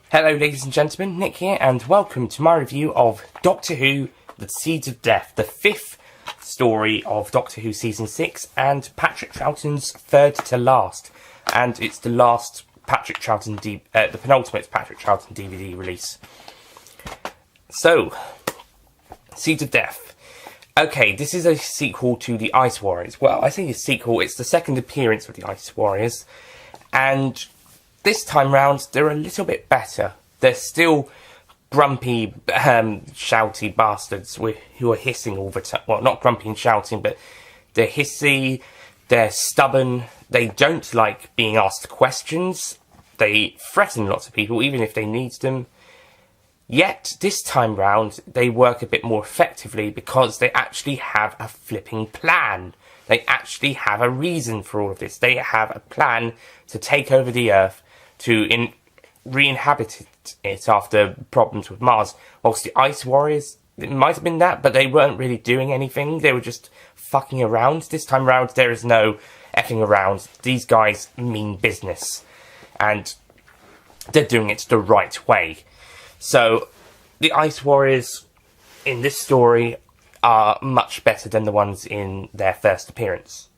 Hello ladies and gentlemen, Nick here, and welcome to my review of Doctor Who, The Seeds of Death, the 5th story of Doctor Who Season 6, and Patrick Troughton's third to last. And it's the last Patrick Troughton, the penultimate Patrick Troughton DVD release. So, Seeds of Death. Okay, this is a sequel to The Ice Warriors. Well, I think it's a sequel, it's the second appearance of The Ice Warriors, and this time round, they're a little bit better. They're still grumpy, shouty bastards who are hissing all the time. Well, not grumpy and shouting, but they're hissy, they're stubborn, they don't like being asked questions, they threaten lots of people, even if they need them. Yet, this time round, they work a bit more effectively because they actually have a flipping plan. They actually have a reason for all of this. They have a plan to take over the Earth, to re-inhabit it after problems with Mars. Whilst the Ice Warriors, it might have been that, but they weren't really doing anything. They were just fucking around. This time round, there is no effing around. These guys mean business. And they're doing it the right way. So, the Ice Warriors in this story are much better than the ones in their first appearance.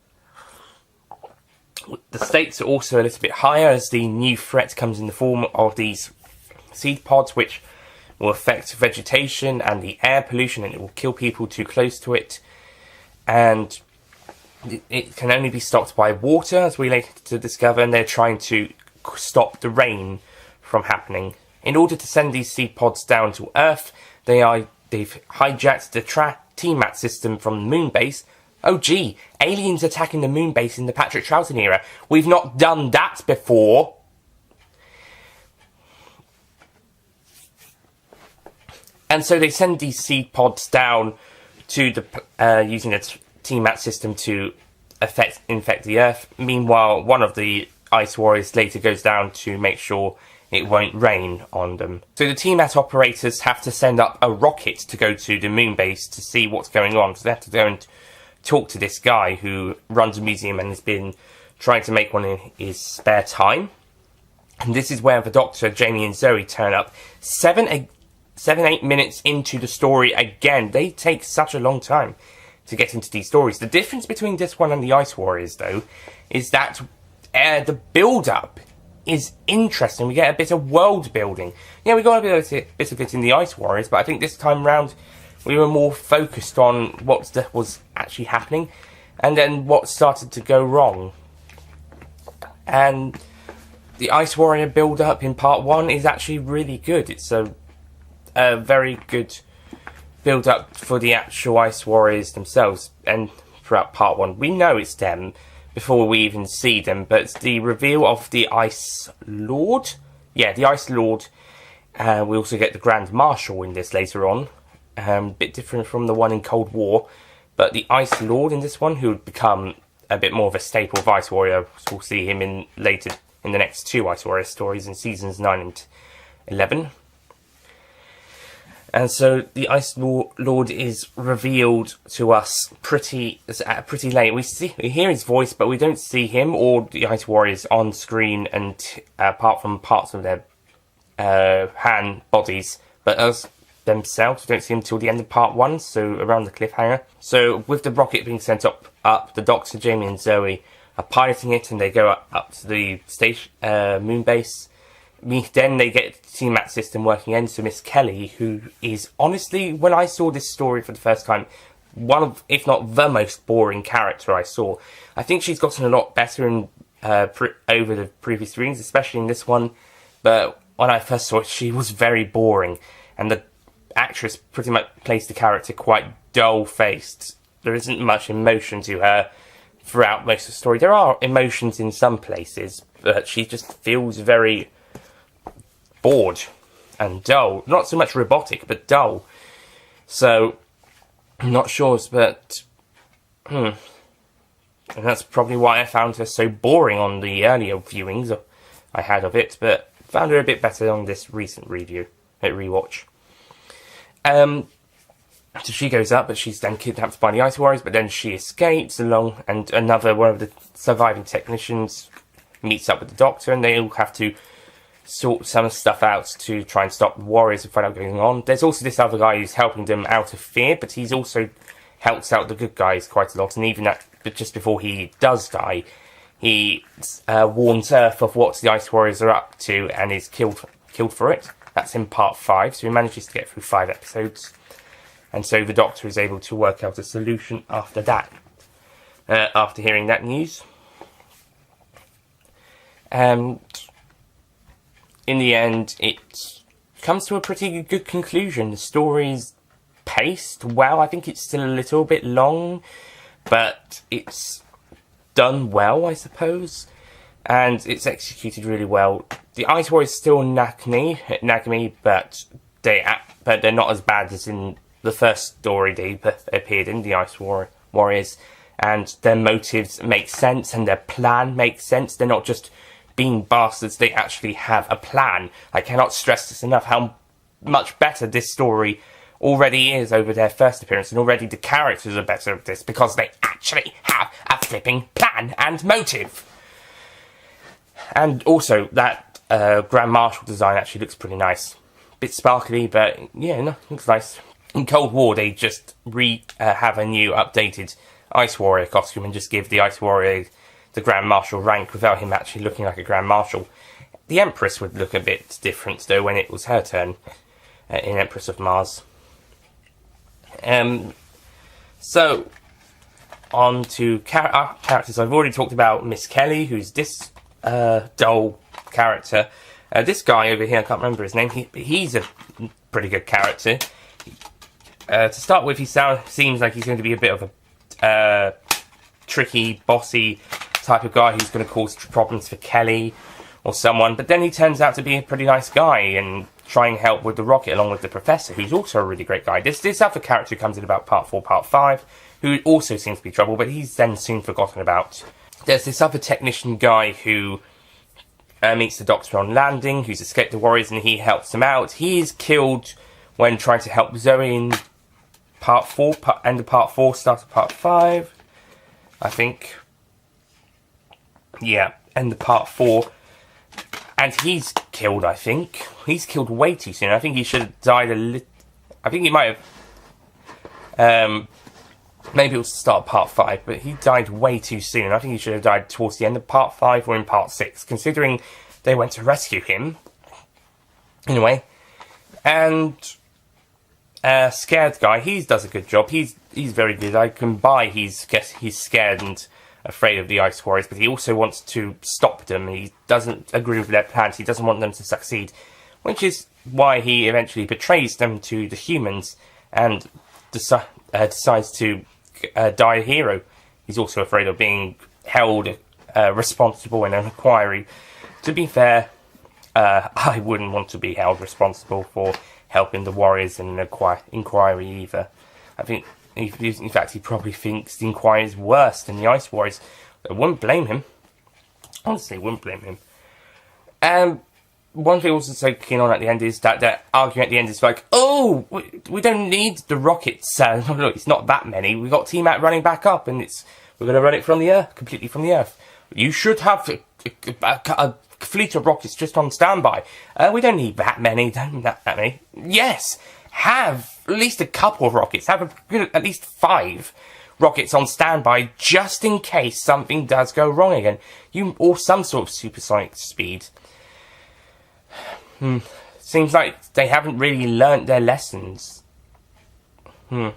The stakes are also a little bit higher as the new threat comes in the form of these seed pods, which will affect vegetation and the air pollution, and it will kill people too close to it. And it can only be stopped by water, as we later discover, and they're trying to stop the rain from happening. In order to send these seed pods down to Earth, they've hijacked the TMAT system from the moon base. Oh gee, aliens attacking the moon base in the Patrick Troughton era. We've not done that before. And so they send these seed pods down to the using the TMAT system to infect the Earth. Meanwhile, one of the Ice Warriors later goes down to make sure it won't rain on them. So the TMAT operators have to send up a rocket to go to the moon base to see what's going on. So they have to go and talk to this guy who runs a museum and has been trying to make one in his spare time. And this is where the Doctor, Jamie and Zoe turn up 7-8 minutes into the story again. They take such a long time to get into these stories. The difference between this one and the Ice Warriors, though, is that the build-up is interesting. We get a bit of world building. Yeah, we got a bit of it in the Ice Warriors, but I think this time round we were more focused on what was actually happening, and then what started to go wrong. And the Ice Warrior build-up in Part 1 is actually really good. It's a very good build-up for the actual Ice Warriors themselves, and throughout Part 1. We know it's them before we even see them, but the reveal of the Ice Lord? Yeah, the Ice Lord. We also get the Grand Marshal in this later on. Bit different from the one in Cold War, but the Ice Lord in this one, who would become a bit more of a staple of Ice Warrior. We'll see him later in the next two Ice Warrior stories in seasons 9 and 11. And so the Ice Lord is revealed to us pretty late. We hear his voice, but we don't see him or the Ice Warriors on screen, and apart from parts of their hand bodies, but as themselves, we don't see them till the end of Part 1, so around the cliffhanger. So with the rocket being sent up, the Doctor, Jamie and Zoe are piloting it, and they go up to the station, moon base. Then they get the TMAT system working again, so Miss Kelly, who is honestly, when I saw this story for the first time, one of, if not the most boring character I saw. I think she's gotten a lot better over the previous readings, especially in this one, but when I first saw it, she was very boring, and the actress pretty much plays the character quite dull-faced. There isn't much emotion to her. throughout most of the story. There are emotions in some places, but she just feels very bored and dull. Not so much robotic, but dull. So, I'm not sure, but... And that's probably why I found her so boring on the earlier viewings I had of it, but found her a bit better on this recent rewatch. So she goes up, but she's then kidnapped by the Ice Warriors, but then she escapes along, and another one of the surviving technicians meets up with the Doctor, and they all have to sort some stuff out to try and stop the Warriors and find out what's going on. There's also this other guy who's helping them out of fear, but he's also helps out the good guys quite a lot, and even but just before he does die, he warns Earth of what the Ice Warriors are up to, and is killed for it. That's in part 5, so he manages to get through 5 episodes. And so the Doctor is able to work out a solution after that, after hearing that news. And in the end, it comes to a pretty good conclusion. The story's paced well. I think it's still a little bit long, but it's done well, I suppose. And it's executed really well. The Ice Warriors still nag me, but they're not as bad as in the first story they appeared in, the Ice Warriors, and their motives make sense, and their plan makes sense. They're not just being bastards, they actually have a plan. I cannot stress this enough, how much better this story already is over their first appearance, and already the characters are better at this, because they actually have a flipping plan and motive. And also, that Grand Marshal design actually looks pretty nice. Bit sparkly, but yeah, no, looks nice. In Cold War, they just have a new updated Ice Warrior costume and just give the Ice Warrior the Grand Marshal rank without him actually looking like a Grand Marshal. The Empress would look a bit different, though, when it was her turn in Empress of Mars. So, on to characters. I've already talked about Miss Kelly, who's this dull character. This guy over here, I can't remember his name, he's a pretty good character. To start with, he seems like he's going to be a bit of a tricky, bossy type of guy who's going to cause problems for Kelly or someone, but then he turns out to be a pretty nice guy and try and help with the rocket along with the Professor, who's also a really great guy. This other character comes in about part 4, part 5, who also seems to be trouble, but he's then soon forgotten about. There's this other technician guy who meets the Doctor on landing, who's escaped the Warriors, and he helps them out. He is killed when trying to help Zoe in part 4, end of part 4, start of part 5, I think. Yeah, end of part 4. And he's killed, I think. He's killed way too soon. I think he should have died a little... I think he might have... maybe it was the start of part 5, but he died way too soon. I think he should have died towards the end of part 5 or in part 6, considering they went to rescue him. Anyway. And... Scared guy, he does a good job. He's very good. I can buy he's scared and afraid of the Ice Warriors, but he also wants to stop them. He doesn't agree with their plans. He doesn't want them to succeed, which is why he eventually betrays them to the humans and decides to die a hero. He's also afraid of being held responsible in an inquiry. To be fair, I wouldn't want to be held responsible for helping the Warriors in an inquiry either. I think, in fact, he probably thinks the inquiry is worse than the Ice Warriors. I wouldn't blame him. Honestly, wouldn't blame him. One thing I wasn't so keen on at the end is that their argument at the end is like, oh, we don't need the rockets. No, it's not that many. We've got T-Mac running back up, and we're going to run it from the Earth, completely from the Earth. You should have a fleet of rockets just on standby. We don't need that many. Don't need that many. Yes, have at least a couple of rockets. Have at least 5 rockets on standby just in case something does go wrong again. Or some sort of supersonic speed. Seems like they haven't really learnt their lessons. The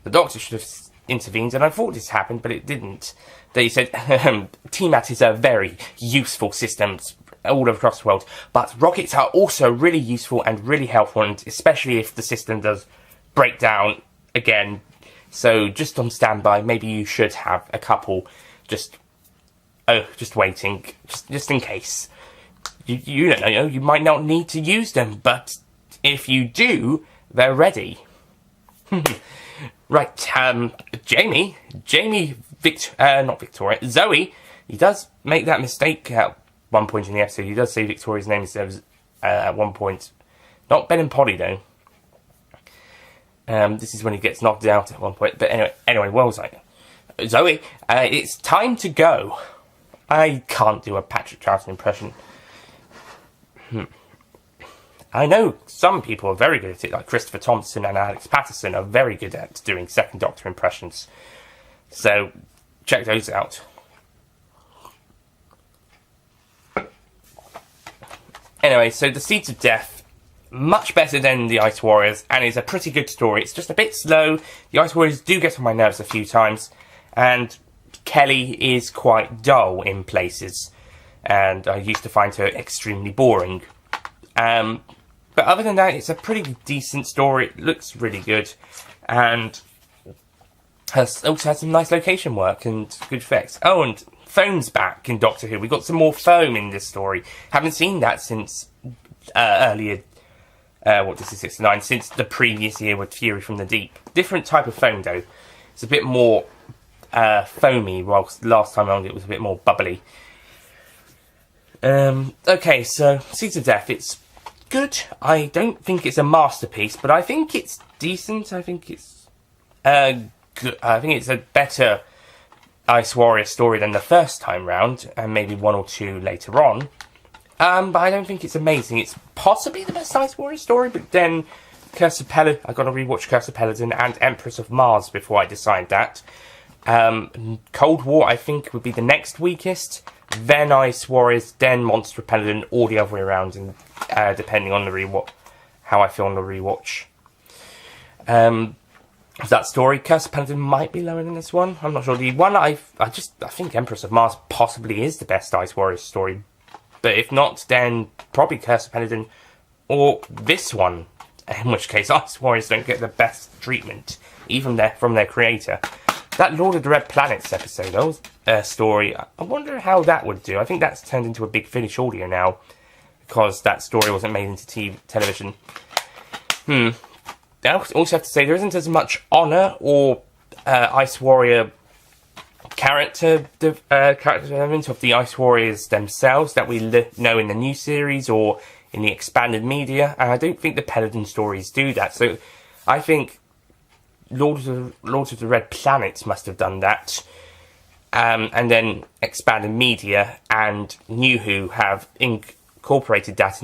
Doctor should have intervened, and I thought this happened, but it didn't. They said, TMAT is a very useful system all across the world, but rockets are also really useful and really helpful, and especially if the system does break down again, So just on standby, maybe you should have a couple just waiting, just in case. You don't know, you might not need to use them, but if you do, they're ready. Right, not Victoria, Zoe, he does make that mistake at one point in the episode. He does say Victoria's name instead of, at one point. Not Ben and Polly, though. This is when he gets knocked out at one point. But anyway, where was I? Zoe, it's time to go. I can't do a Patrick Troughton impression. I know some people are very good at it, like Christopher Thompson and Alex Patterson are very good at doing Second Doctor impressions. So, check those out. Anyway, so The Seeds of Death, much better than The Ice Warriors, and is a pretty good story. It's just a bit slow. The Ice Warriors do get on my nerves a few times, and Kelly is quite dull in places, and I used to find her extremely boring. But other than that, it's a pretty decent story. It looks really good, and also has some nice location work and good effects. Oh, and foam's back in Doctor Who. We got some more foam in this story. Haven't seen that since earlier. What this is 69, since the previous year with Fury from the Deep. Different type of foam though. It's a bit more foamy, whilst last time around it was a bit more bubbly. Okay, so Seeds of Death, it's good. I don't think it's a masterpiece, but I think it's decent. I think it's good. I think it's a better Ice Warrior story than the first time round, and maybe one or two later on. But I don't think it's amazing. It's possibly the best Ice Warrior story, but then Curse of Peladon, I've got to rewatch Curse of Peladon and Empress of Mars before I decide that. Cold War, I think, would be the next weakest. Then Ice Warriors, then Monster of Peladon, or the other way around, and depending on the how I feel on the rewatch. That story, Curse of Peladon might be lower than this one. I'm not sure. The one I think Empress of Mars possibly is the best Ice Warriors story. But if not, then probably Curse of Peladon or this one. In which case, Ice Warriors don't get the best treatment, even from their creator. That Lord of the Red Planets episode, story, I wonder how that would do. I think that's turned into a Big Finish audio now, because that story wasn't made into television. I also have to say, there isn't as much honour or Ice Warrior character development of the Ice Warriors themselves that we know in the new series or in the expanded media, and I don't think the Peladon stories do that. So I think Lords of the Red Planets must have done that, and then expanded media and New Who have incorporated that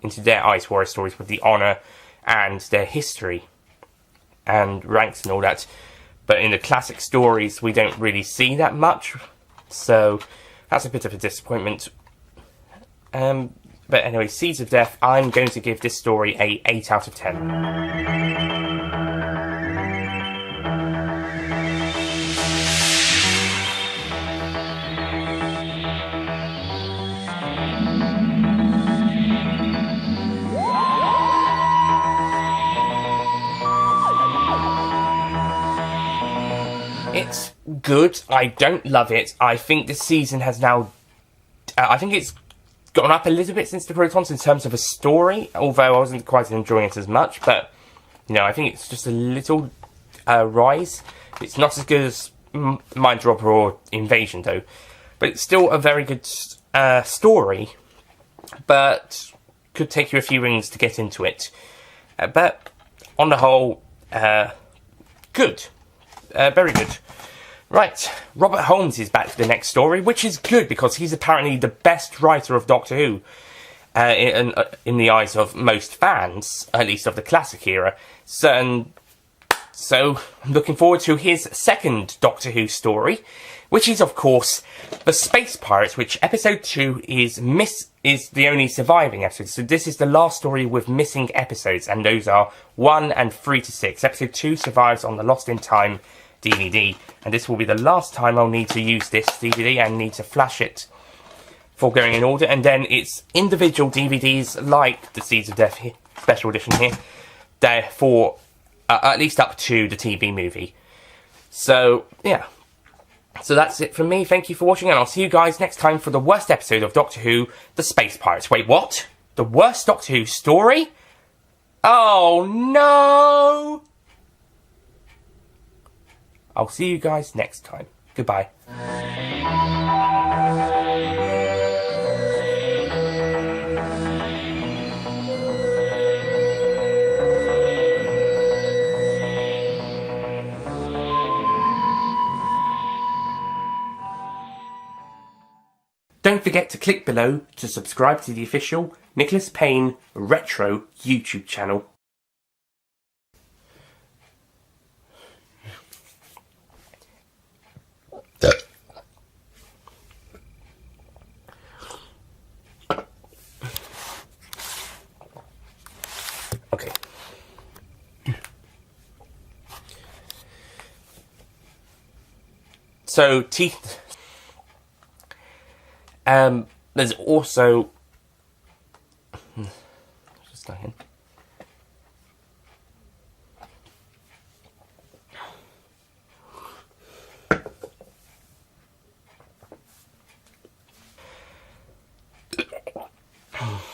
into their Ice Warrior stories with the honour and their history and ranks and all that. But in the classic stories, we don't really see that much, so that's a bit of a disappointment. But anyway, Seeds of Death, I'm going to give this story a 8 out of 10. It's good. I don't love it. I think this season has now... I think it's gone up a little bit since the Protons in terms of a story, although I wasn't quite enjoying it as much. But, I think it's just a little rise. It's not as good as Mind-Dropper or Invasion, though. But it's still a very good story, but could take you a few rings to get into it. But, on the whole, good. Very good. Right, Robert Holmes is back for the next story, which is good because he's apparently the best writer of Doctor Who in the eyes of most fans, at least of the classic era. So I'm looking forward to his second Doctor Who story, which is, of course, The Space Pirates, which episode 2 is the only surviving episode. So this is the last story with missing episodes, and those are 1 and 3 to 6. Episode 2 survives on the Lost in Time DVD, and this will be the last time I'll need to use this DVD and need to flash it for going in order. And then it's individual DVDs like the Seeds of Death special edition here, there for at least up to the TV movie. So, yeah. So that's it from me. Thank you for watching, and I'll see you guys next time for the worst episode of Doctor Who, The Space Pirates. Wait, what? The worst Doctor Who story? Oh, no! I'll see you guys next time. Goodbye. Don't forget to click below to subscribe to the official Nicholas Payne Retro YouTube channel. Okay. So, teeth. There's also. Just a second. Oh.